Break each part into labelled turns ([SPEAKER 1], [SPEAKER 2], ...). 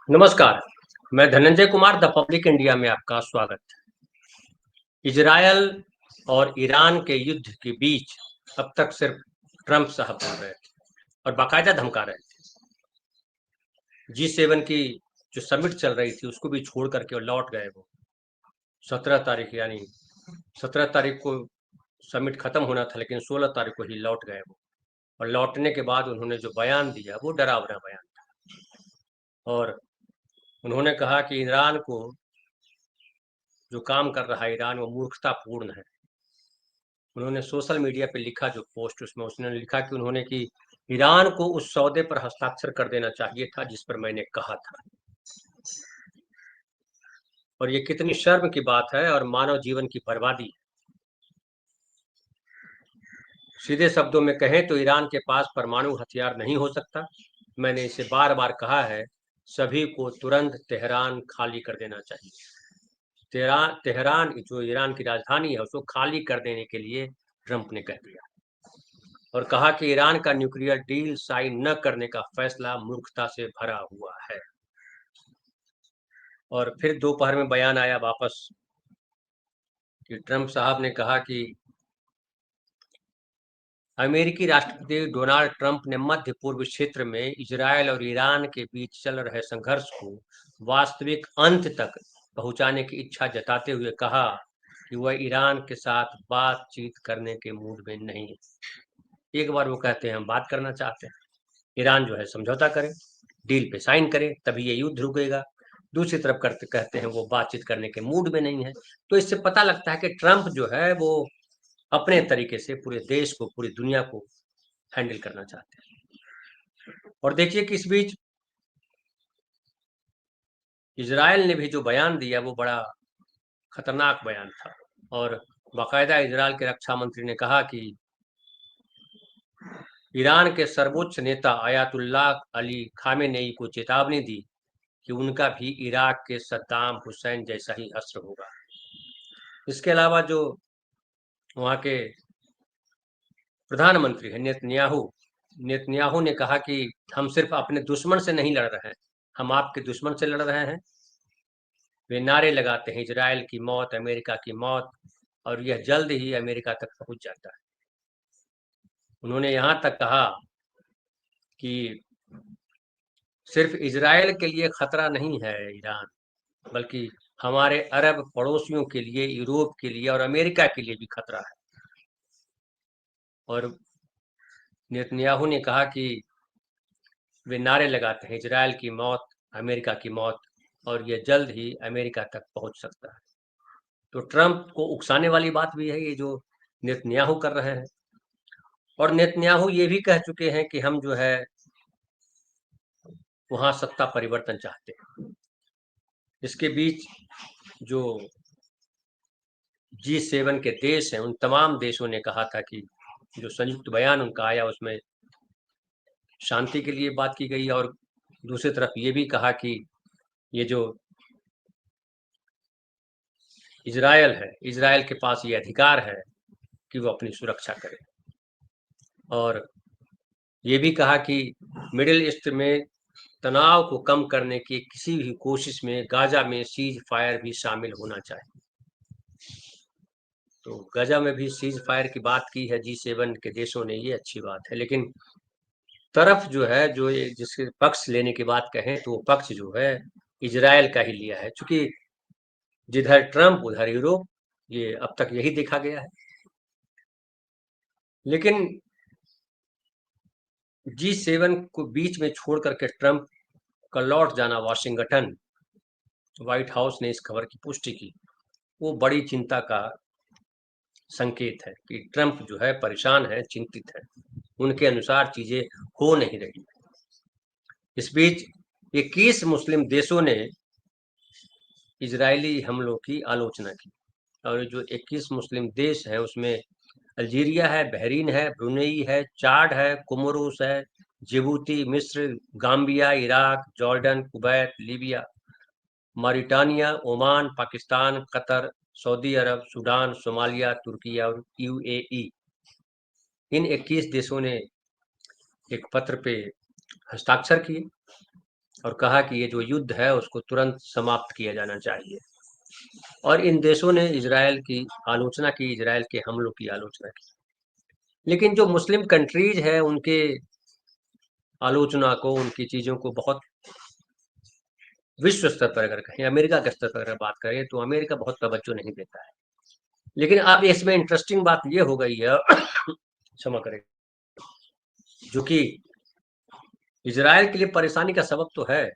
[SPEAKER 1] नमस्कार, मैं Dhananjay Kumar the public India में आपका स्वागत है। इजरायल और ईरान के युद्ध के बीच अब तक सिर्फ ट्रंप साहब बोल रहे थे और बाकायदा धमका रहे थे। G7 की जो समिट चल रही थी उसको भी छोड़ करके और लौट गए वो 17 तारीख, यानी 17 तारीख को समिट खत्म होना था, लेकिन 16 तारीख को ही लौट गए वो। और लौटने के बाद उन्होंने जो बयान दिया वो डरावना बयान था और उन्होंने कहा कि ईरान को जो काम कर रहा है ईरान वो मूर्खतापूर्ण है। उन्होंने सोशल मीडिया पे लिखा जो पोस्ट, उसमें उसने लिखा कि उन्होंने कि ईरान को उस सौदे पर हस्ताक्षर कर देना चाहिए था जिस पर मैंने कहा था। और ये कितनी शर्म की बात है और मानव जीवन की बर्बादी है। सीधे शब्दों में कहें तो ईरान के पास परमाणु हथियार नहीं हो सकता। मैंने इसे बार बार कहा है, सभी को तुरंत तेहरान खाली कर देना चाहिए। तेहरान जो ईरान की राजधानी है उसको खाली कर देने के लिए ट्रंप ने कह दिया और कहा कि ईरान का न्यूक्लियर डील साइन न करने का फैसला मूर्खता से भरा हुआ है। और फिर दोपहर में बयान आया वापस कि ट्रंप साहब ने कहा कि अमेरिकी राष्ट्रपति डोनाल्ड ट्रंप ने मध्य पूर्व क्षेत्र में इजरायल और ईरान के बीच चल रहे संघर्ष को वास्तविक अंत तक पहुंचाने की इच्छा जताते हुए कहा कि वह ईरान के साथ बातचीत करने के मूड में नहीं है। एक बार वो कहते हैं हम बात करना चाहते हैं, ईरान जो है समझौता करे, डील पे साइन करे, तभी ये युद्ध रुकेगा। दूसरी तरफ करते कहते हैं वो बातचीत करने के मूड में नहीं है। तो इससे पता लगता है कि ट्रंप जो है वो अपने तरीके से पूरे देश को, पूरी दुनिया को हैंडल करना चाहते हैं। और देखिए कि इस बीच इजराइल ने भी जो बयान दिया वो बड़ा खतरनाक बयान था और बाकायदा इजराइल के रक्षा मंत्री ने कहा कि ईरान के सर्वोच्च नेता आयतुल्लाह अली खामेनेई को चेतावनी दी कि उनका भी इराक के सद्दाम हुसैन जैसा ही असर होगा। इसके अलावा जो वहाँ के प्रधानमंत्री हैं नेतन्याहू ने कहा कि हम सिर्फ अपने दुश्मन से नहीं लड़ रहे हैं, हम आपके दुश्मन से लड़ रहे हैं। वे नारे लगाते हैं इजराइल की मौत, अमेरिका की मौत, और यह जल्द ही अमेरिका तक पहुंच जाता है। उन्होंने यहाँ तक कहा कि सिर्फ इजराइल के लिए खतरा नहीं है ईरान, बल्कि हमारे अरब पड़ोसियों के लिए, यूरोप के लिए और अमेरिका के लिए भी खतरा है। और नेतन्याहू ने कहा कि वे नारे लगाते हैं इजराइल की मौत, अमेरिका की मौत, और यह जल्द ही अमेरिका तक पहुंच सकता है। तो ट्रंप को उकसाने वाली बात भी है ये जो नेतन्याहू कर रहे हैं। और नेतन्याहू ये भी कह चुके हैं कि हम जो है वहां सत्ता परिवर्तन चाहते हैं। इसके बीच जो G7 के देश हैं उन तमाम देशों ने कहा था कि जो संयुक्त बयान उनका आया उसमें शांति के लिए बात की गई और दूसरी तरफ ये भी कहा कि ये जो इजरायल है, इजरायल के पास ये अधिकार है कि वो अपनी सुरक्षा करे। और ये भी कहा कि मिडिल ईस्ट में तनाव को कम करने की किसी भी कोशिश में गाजा में सीज फायर भी शामिल होना चाहिए। तो गाजा में भी सीज फायर की बात की है G7 के देशों ने, ये अच्छी बात है। लेकिन तरफ जो है, जो ये जिसके पक्ष लेने की बात कहें तो वो पक्ष जो है इजराइल का ही लिया है, क्योंकि जिधर ट्रंप उधर यूरोप, ये अब तक यही देखा गया है। लेकिन G7 को बीच में छोड़ करके ट्रंप का लौट जाना वाशिंगटन, व्हाइट हाउस ने इस खबर की पुष्टि की, वो बड़ी चिंता का संकेत है कि ट्रंप जो है परेशान है, चिंतित है, उनके अनुसार चीजें हो नहीं रही। इस बीच 21 मुस्लिम देशों ने इजरायली हमलों की आलोचना की और जो 21 मुस्लिम देश हैं उसमें अल्जीरिया है, बहरीन है, ब्रुनेई है, चाड है, कोमोरोस है, जिबूती, मिस्र, Gambia, Iraq, Jordan, Kuwait, Libya, Mauritania, Oman, Pakistan, Qatar, Saudi Arab, Sudan, Somalia, Turkey और UAE। इन 21 देशों ने एक पत्र पे हस्ताक्षर किए और कहा कि ये जो युद्ध है उसको तुरंत समाप्त किया जाना चाहिए। और इन देशों ने इजरायल की आलोचना की, इजरायल के हमलों की आलोचना की। लेकिन जो मुस्लिम कंट्रीज है उनके आलोचना को, उनकी चीजों को बहुत विश्व स्तर पर अगर कहें, अमेरिका के स्तर पर अगर बात करें, तो अमेरिका बहुत तवज्जो नहीं देता है। लेकिन अब इसमें इंटरेस्टिंग बात ये हो गई है क्षमा करें, जो कि इजरायल के लिए परेशानी का सबब तो है,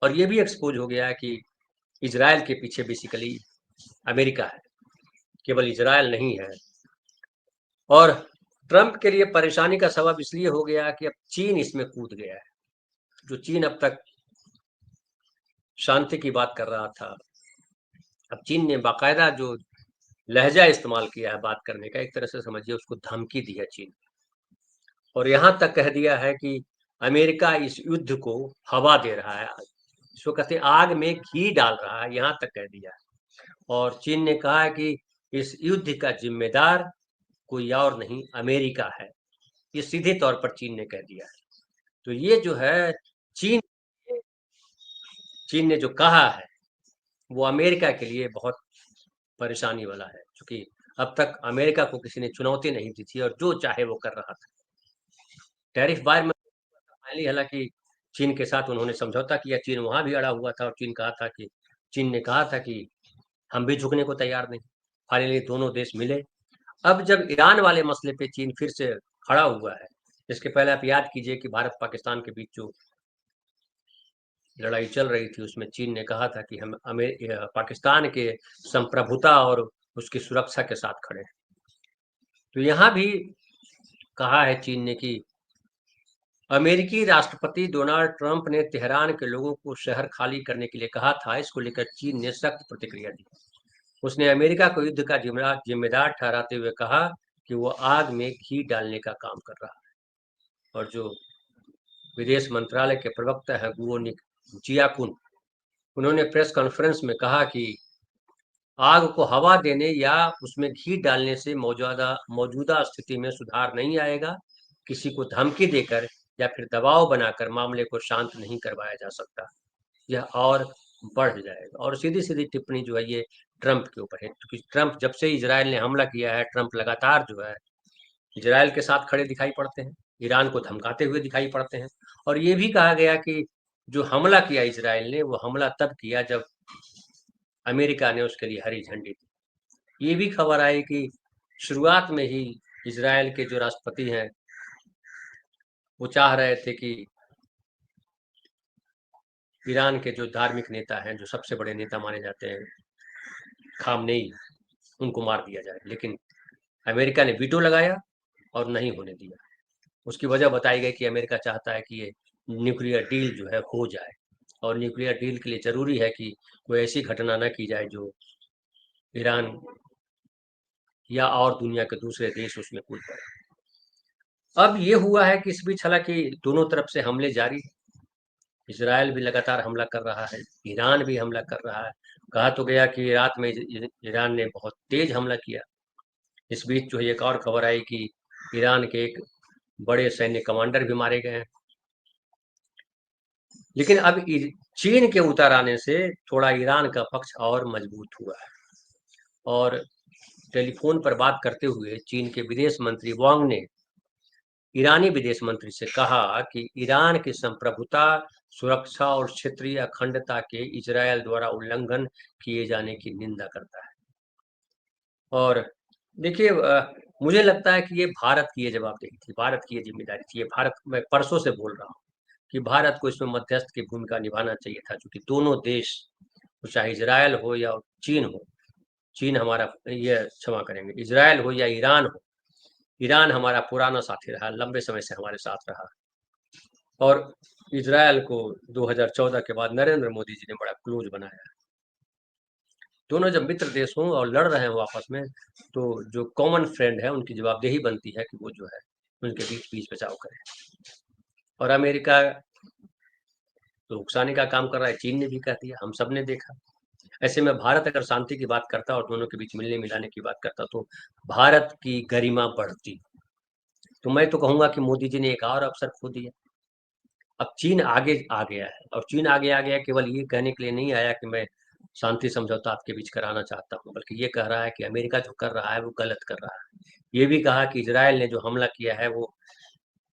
[SPEAKER 1] और ये भी एक्सपोज हो गया है कि इजरायल के पीछे बेसिकली अमेरिका है, केवल इजरायल नहीं है। और ट्रंप के लिए परेशानी का सबब इसलिए हो गया कि अब चीन इसमें कूद गया है। जो चीन अब तक शांति की बात कर रहा था, अब चीन ने बाकायदा जो लहजा इस्तेमाल किया है बात करने का, एक तरह से समझिए उसको धमकी दी है चीन। और यहां तक कह दिया है कि अमेरिका इस युद्ध को हवा दे रहा है, इसको कहते हैं आग में घी डाल रहा है, यहां तक कह दिया है। और चीन ने कहा है कि इस युद्ध का जिम्मेदार कोई और नहीं, अमेरिका है। ये सीधे तौर पर चीन ने कह दिया है। तो ये जो है चीन चीन ने जो कहा है वो अमेरिका के लिए बहुत परेशानी वाला है, क्योंकि अब तक अमेरिका को किसी ने चुनौती नहीं दी थी और जो चाहे वो कर रहा था। टैरिफ बार में फाइनली हालांकि चीन के साथ उन्होंने समझौता किया, चीन वहां भी अड़ा हुआ था, और चीन ने कहा था कि हम भी झुकने को तैयार नहीं। फाइनली दोनों देश मिले। अब जब ईरान वाले मसले पे चीन फिर से खड़ा हुआ है, इसके पहले आप याद कीजिए कि भारत पाकिस्तान के बीच जो लड़ाई चल रही थी उसमें चीन ने कहा था कि हम पाकिस्तान के संप्रभुता और उसकी सुरक्षा के साथ खड़े हैं। तो यहाँ भी कहा है चीन ने कि अमेरिकी राष्ट्रपति डोनाल्ड ट्रंप ने तेहरान के लोगों को शहर खाली करने के लिए कहा था, इसको लेकर चीन ने सख्त प्रतिक्रिया दी। उसने अमेरिका को युद्ध का जिम्मेदार ठहराते हुए कहा कि वो आग में घी डालने का काम कर रहा है। और जो विदेश मंत्रालय के प्रवक्ता है गुओ जियाकुन, उन्होंने प्रेस कॉन्फ्रेंस में कहा कि आग को हवा देने या उसमें घी डालने से मौजूदा मौजूदा स्थिति में सुधार नहीं आएगा। किसी को धमकी देकर या फिर दबाव बनाकर मामले को शांत नहीं करवाया जा सकता, यह और बढ़ जाएगा। और सीधी सीधी टिप्पणी जो है ये ट्रंप के ऊपर है, क्योंकि ट्रंप जब से इजराइल ने हमला किया है, ट्रंप लगातार जो है इजराइल के साथ खड़े दिखाई पड़ते हैं, ईरान को धमकाते हुए दिखाई पड़ते हैं। और ये भी कहा गया कि जो हमला किया इजराइल ने, वो हमला तब किया जब अमेरिका ने उसके लिए हरी झंडी दी। ये भी खबर आई कि शुरुआत में ही इजराइल के जो राष्ट्रपति हैं वो चाह रहे थे कि ईरान के जो धार्मिक नेता हैं, जो सबसे बड़े नेता माने जाते हैं, खामनेई, उनको मार दिया जाए। लेकिन अमेरिका ने वीटो लगाया और नहीं होने दिया। उसकी वजह बताई गई कि अमेरिका चाहता है कि ये न्यूक्लियर डील जो है हो जाए, और न्यूक्लियर डील के लिए जरूरी है कि कोई ऐसी घटना न की जाए जो ईरान या और दुनिया के दूसरे देश उसमें कूद पड़े। अब ये हुआ है कि इस बीच हालांकि दोनों तरफ से हमले जारी, इजराइल भी लगातार हमला कर रहा है, ईरान भी हमला कर रहा है। कहा तो गया कि रात में ईरान ने बहुत तेज हमला किया। इस बीच जो है एक और खबर आई कि ईरान के एक बड़े सैन्य कमांडर भी मारे गए हैं। लेकिन अब चीन के उतर आने से थोड़ा ईरान का पक्ष और मजबूत हुआ है। और टेलीफोन पर बात करते हुए चीन के विदेश मंत्री वांग ने ईरानी विदेश मंत्री से कहा कि ईरान की संप्रभुता, सुरक्षा और क्षेत्रीय अखंडता के इजरायल द्वारा उल्लंघन किए जाने की निंदा करता है। और देखिए, मुझे लगता है कि ये भारत की ये जवाबदेही थी, भारत की ये जिम्मेदारी थी, ये भारत, मैं परसों से बोल रहा हूँ कि भारत को इसमें मध्यस्थ की भूमिका निभाना चाहिए था, क्योंकि दोनों देश, चाहे इजरायल हो या चीन हो, चीन हमारा, ये क्षमा करेंगे, इजरायल हो या ईरान हो, ईरान हमारा पुराना साथी रहा, लंबे समय से हमारे साथ रहा। और इजरायल को 2014 के बाद नरेंद्र मोदी जी ने बड़ा क्लोज बनाया। दोनों जब मित्र देश हों और लड़ रहे हैं आपस में, तो जो कॉमन फ्रेंड है उनकी जवाबदेही बनती है कि वो जो है उनके बीच बीच बचाव करें। और अमेरिका तो उकसाने का काम कर रहा है, चीन ने भी कह दिया, हम सब ने देखा। ऐसे में भारत अगर शांति की बात करता और दोनों के बीच मिलने मिलाने की बात करता, तो भारत की गरिमा बढ़ती। तो मैं तो कहूंगा कि मोदी जी ने एक और अवसर खो दिया। अब चीन आगे आ गया है, और चीन आगे आ गया केवल ये कहने के लिए नहीं आया कि मैं शांति समझौता आपके बीच कराना चाहता हूँ, बल्कि ये कह रहा है कि अमेरिका जो कर रहा है वो गलत कर रहा है। ये भी कहा कि इजराइल ने जो हमला किया है वो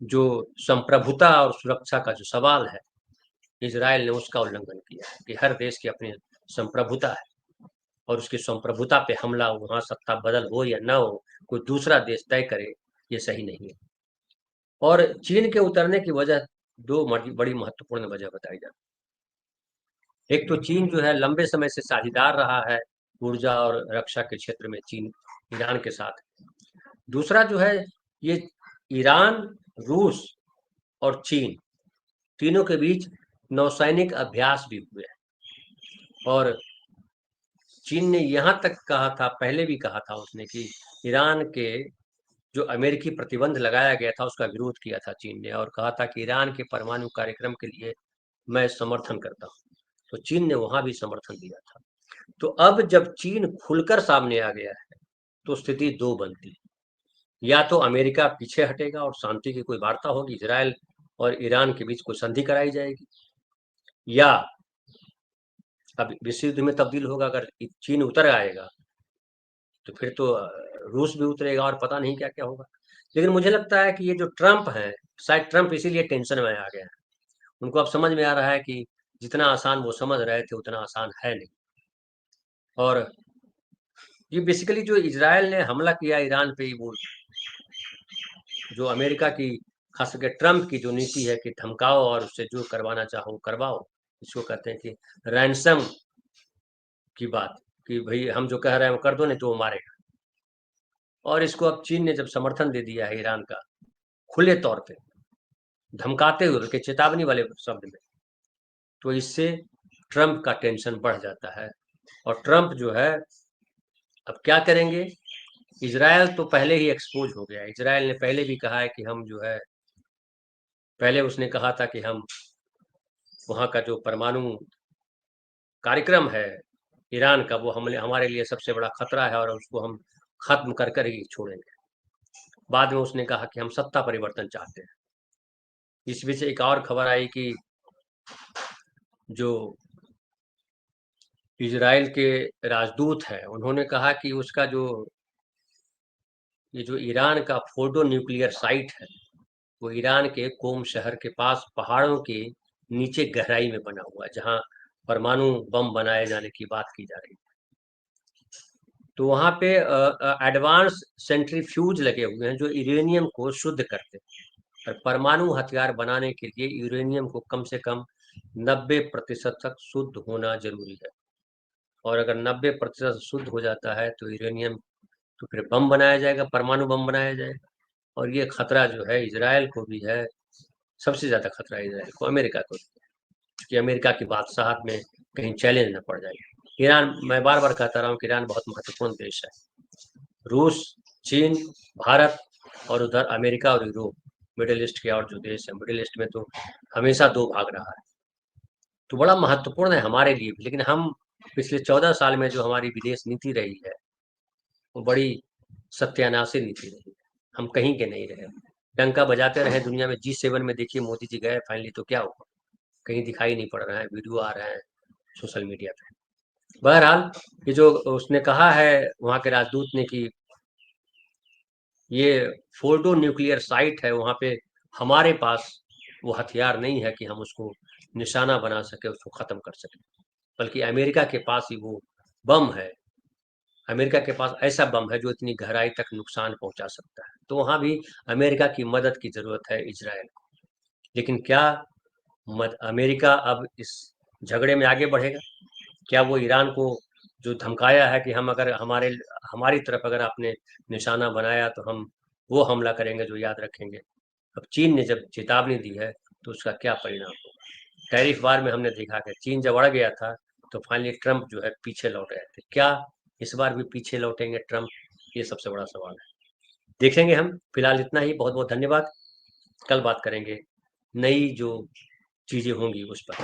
[SPEAKER 1] जो संप्रभुता और सुरक्षा का जो सवाल है, इजराइल ने उसका उल्लंघन किया है कि हर देश की अपनी संप्रभुता है, और उसकी संप्रभुता पे हमला, वहां सत्ता बदल हो या न हो, कोई दूसरा देश तय करे, ये सही नहीं है। और चीन के उतरने की वजह दो बड़ी महत्वपूर्ण वजह बताई जाती है। एक तो चीन जो है लंबे समय से साझेदार रहा है ऊर्जा और रक्षा के क्षेत्र में, चीन ईरान के साथ। दूसरा जो है, ये ईरान, रूस और चीन तीनों के बीच नौसैनिक अभ्यास भी हुए हैं। और चीन ने यहाँ तक कहा था, पहले भी कहा था उसने, कि ईरान के जो अमेरिकी प्रतिबंध लगाया गया था उसका विरोध किया था चीन ने, और कहा था कि ईरान के परमाणु कार्यक्रम के लिए मैं समर्थन करता हूँ। तो चीन ने वहां भी समर्थन दिया था। तो अब जब चीन खुलकर सामने आ गया है तो स्थिति दो बनती है। या तो अमेरिका पीछे हटेगा और शांति की कोई वार्ता होगी, इजराइल और ईरान के बीच कोई संधि कराई जाएगी, या अब विश्व युद्ध में तब्दील होगा। अगर चीन उतर आएगा तो फिर तो रूस भी उतरेगा, और पता नहीं क्या क्या होगा। लेकिन मुझे लगता है कि ये जो ट्रम्प है, शायद ट्रम्प इसीलिए टेंशन में आ गया है। उनको अब समझ में आ रहा है कि जितना आसान वो समझ रहे थे उतना आसान है नहीं। और ये बेसिकली जो इजराइल ने हमला किया ईरान पे, वो जो अमेरिका की, खास करके ट्रम्प की जो नीति है कि धमकाओ और उससे जो करवाना चाहो करवाओ, इसको कहते हैं कि रैंसम की बात, कि भाई हम जो कह रहे हैं वो कर दो, नहीं तो वो मारेगा। और इसको अब चीन ने जब समर्थन दे दिया है ईरान का, खुले तौर पे धमकाते हुए, बल्कि चेतावनी वाले शब्द में, तो इससे ट्रम्प का टेंशन बढ़ जाता है। और ट्रम्प जो है अब क्या करेंगे। इजराइल तो पहले ही एक्सपोज हो गया है। इजराइल ने पहले भी कहा है कि हम जो है, पहले उसने कहा था कि हम वहाँ का जो परमाणु कार्यक्रम है ईरान का, वो हमने हमारे लिए सबसे बड़ा खतरा है और उसको हम खत्म कर कर ही छोड़ेंगे। बाद में उसने कहा कि हम सत्ता परिवर्तन चाहते हैं। इस बीच एक और खबर आई कि जो इजराइल के राजदूत हैं उन्होंने कहा कि उसका जो, ये जो ईरान का फोर्डो न्यूक्लियर साइट है, वो ईरान के कोम शहर के पास पहाड़ों के नीचे गहराई में बना हुआ है, जहां परमाणु बम बनाए जाने की बात की जा रही है। तो वहां पे एडवांस सेंट्रीफ्यूज लगे हुए हैं जो यूरेनियम को शुद्ध करते हैं। और परमाणु हथियार बनाने के लिए यूरेनियम को कम से कम 90% तक शुद्ध होना जरूरी है। और अगर 90% शुद्ध हो जाता है तो यूरेनियम, तो फिर बम बनाया जाएगा, परमाणु बम बनाया जाएगा। और ये खतरा जो है इजराइल को भी है, सबसे ज्यादा खतरा इजराइल को, अमेरिका को, कि अमेरिका की बादशाहत में कहीं चैलेंज न पड़ जाए। ईरान, मैं बार बार कहता रहा हूँ कि ईरान बहुत महत्वपूर्ण देश है। रूस, चीन, भारत और उधर अमेरिका और यूरोप, मिडिल ईस्ट के और जो देश है, मिडिल ईस्ट में तो हमेशा दो भाग रहा है। तो बड़ा महत्वपूर्ण है हमारे लिए भी। लेकिन हम पिछले 14 साल में जो हमारी विदेश नीति रही है वो बड़ी सत्यानाशी नीति रही है। हम कहीं के नहीं रहे, डंका बजाते रहे दुनिया में। G7 में देखिए मोदी जी गए, फाइनली तो क्या हुआ, कहीं दिखाई नहीं पड़ रहा है, वीडियो आ रहे हैं सोशल मीडिया पे। बहरहाल, ये जो उसने कहा है वहाँ के राजदूत ने कि ये फोर्डो न्यूक्लियर साइट है, वहाँ पे हमारे पास वो हथियार नहीं है कि हम उसको निशाना बना सके, उसको खत्म कर सके, बल्कि अमेरिका के पास ही वो बम है। अमेरिका के पास ऐसा बम है जो इतनी गहराई तक नुकसान पहुंचा सकता है। तो वहां भी अमेरिका की मदद की जरूरत है इजराइल को। लेकिन क्या अमेरिका अब इस झगड़े में आगे बढ़ेगा? क्या वो ईरान को जो धमकाया है कि हम अगर हमारी तरफ अगर आपने निशाना बनाया तो हम वो हमला करेंगे जो याद रखेंगे। अब चीन ने जब चेतावनी दी है तो उसका क्या परिणाम होगा? टैरिफ वार में हमने देखा कि चीन जब अड़ गया था तो फाइनली ट्रम्प जो है पीछे लौट गए थे। क्या इस बार भी पीछे लौटेंगे ट्रम्प? ये सबसे बड़ा सवाल है। देखेंगे हम। फिलहाल इतना ही। बहुत बहुत धन्यवाद। कल बात करेंगे नई जो चीजें होंगी उस पर।